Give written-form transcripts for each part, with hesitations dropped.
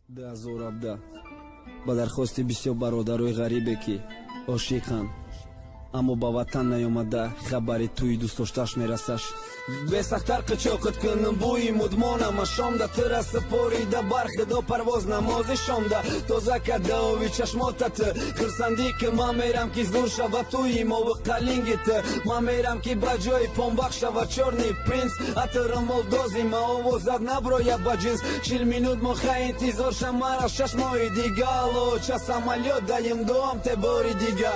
2017 ба дархости бисёр бародарои ғарибе ки ошиқанд, аммо ба ватан наёмада хабари тӯи дӯстдоштааш мерасаш. бесахтар қичоқат кунам бӯи мудмонама шомда тира сипорида бархидо парвоз намози шомда тоза кадаови чашмотат хирсандӣ ки ман мерам ки зур шава тӯи мови қалингит ман мерам ки ба ҷои понбах шава чорни принц атра молдози ма овозат наброя ба ҷинс 40 минут моха интизор шамара 6 моҳи дига алоча самолёт даим доам те бори дига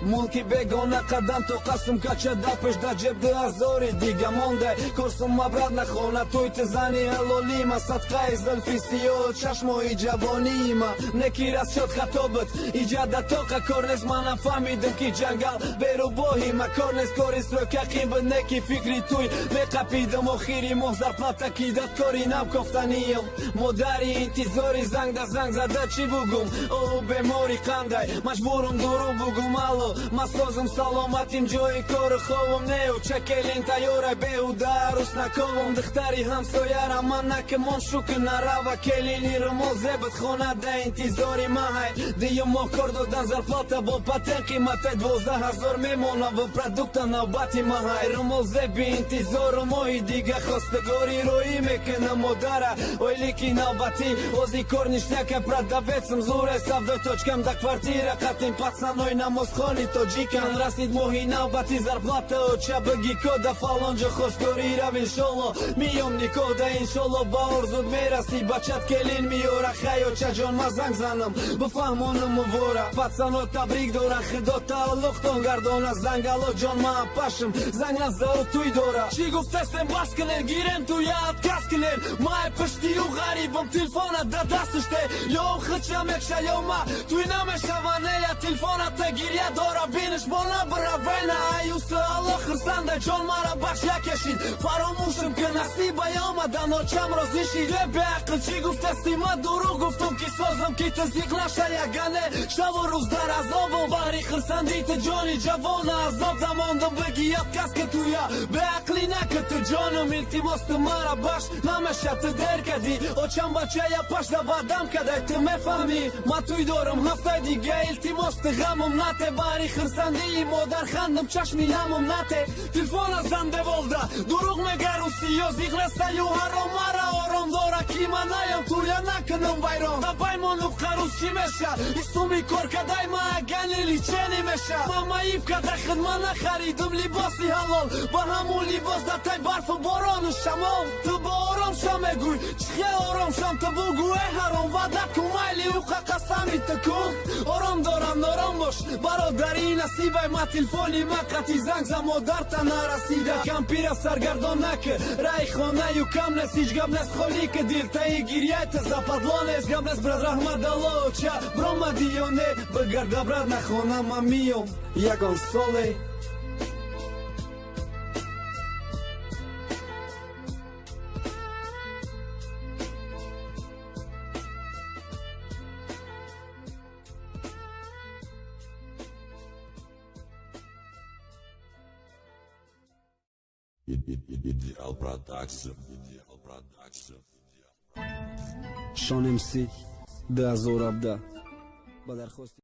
мулки бегона қадам то қасм кача да пеш да ҷеб 2000 дига мондай курсум мабрад нахона туй ти зани ҳалолима садқаи зулфи сиёҳ чашмои ҷавонима некирас шуд хатобат иҷада тоқа кор нест манам фаҳмидам ки ҷангал берубоҳима кор нест кори срокақим бад неки фикри туй меқапидам охири моҳ зарплата ки дад кори нав кофтаниям модари интизори занг да занг зада чӣ бугум оҳу бемори қандай маҷбурум дурӯғ бугум алло масозум саломатим ҷои кору ховум неу чакелин тайёра беҳуда арӯс наковум духтари ҳамсоярам ман накимон шукр нарава келини румол зебат хона да интизори маҳай диюм моҳ кор додан зарплата бо патен қимата 12000 мемона ва продукта навбати маҳай румол зеби интизору моҳи дига хостагори роӣ мекунам модара ойли ки навбати ози кор нишняка продавецам зуре савдои точкам да квартира қатин пацанои намозхони тоҷикан расид моҳи навбати зарплата оча баги кода фалонҷо хостгори рав иншолло миём никода иншолло ба орзуд мераси бачат келин миёра хаёча ҷон ма занг занам бифаҳмонам мувора пацано табрик дора худо тааллуқтон гардона зангало ҷон маам пашм занг назару туй дора чӣ гуфтастем бас кунен гирем туя отказ кунен май пиштию ғарибам телефона да дасташте ё хича мекша ё ма туй намешаванея телефоната гиря дора биниш бона бравена аюса алло хирсанда ҷон мара бахш якешид фаромӯшам ки насиба омада ночам розишид беақл чӣ гуфтасти ман дурӯғ гуфтум ки созам ки тазиқ наша ягане шаву рӯз дар азобам баҳри хирсандити ҷони ҷавона азоб дамондам бигӣ отказ ки туя беақлӣ накад ту ҷонам илтимосту мара бахш намеша ту дер кадӣ очам бачая пашда ваъдам кадай ту мефаҳмӣ ман туй дорам ҳафтаи дига илтимосту ғамам нате баҳри хирсандии модар хандам чашми намам нате телефона занда волда дурӯғ мегару сиёзиқ растаю ҳаром мара ором дора ки ман наям туя накунам вайрон да баймону қарӯз чӣ меша истуми кор кадай ма аганили чени меша ман маиб када хидмат нахаридум либоси ҳалол ба ҳамун либос да тай барфу борону шамол ту ба ором шам мегӯй чихе ором шам ту бугӯ э ҳаром ваъда кун майли уқа қасами ту кун ором дорам нором бош бародари насибай ма телефони ма қатъи занг за модарта нарасида кампира саргардон накр раи хонаю кам нест ҳеҷ гап нест холӣ ки дилтаи гиряйта западло нест гап нест брат раҳмадалло ча бромадӣ ё не бигарда брат нахона ман миём ягон соле Ideal Production. шон мс 2017 ба дархости